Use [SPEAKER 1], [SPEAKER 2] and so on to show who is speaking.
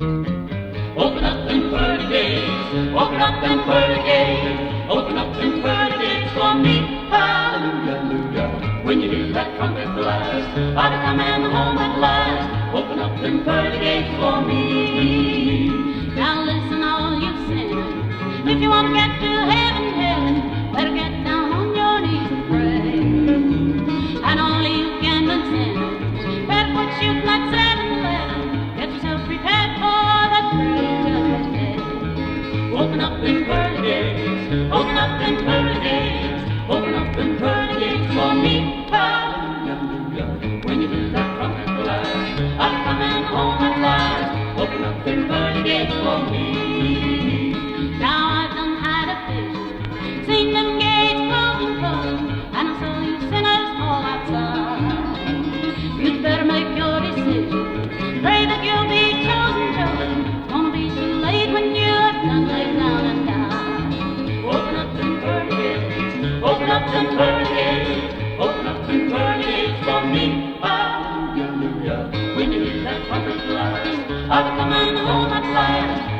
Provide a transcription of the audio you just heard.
[SPEAKER 1] Open up them pearly gates, open up them pearly gates, open up them pearly gates for me. Hallelujah, hallelujah. When you hear that trumpet blast, I'll be coming home at last. Open up them pearly gates for me.
[SPEAKER 2] Now listen, all you sinners, if you want to get to heaven, heaven, better get down on your knees and pray. And all you gambling sinners, better quit shooting that 7-11. Get yourself prepared for that free judgment day.
[SPEAKER 1] Open up them pearly gates, open up them pearly gates, open up them pearly gates for me. Hallelujah, hallelujah. When you hear that trumpet blast, I'm coming home at last. Open up them pearly gates for me.
[SPEAKER 2] Now I've done had a vision, seen them gates closing, closing, and I saw you sinners all outside. You'd better make your decision, pray that you'll be chosen, chosen. Gonna be too late when you have done lay down and die.
[SPEAKER 1] Open up them pearly gates, open up them pearly gates, open up them pearly gates for me. Hallelujah, hallelujah. When you hear that trumpet blast, I'll be coming home at last.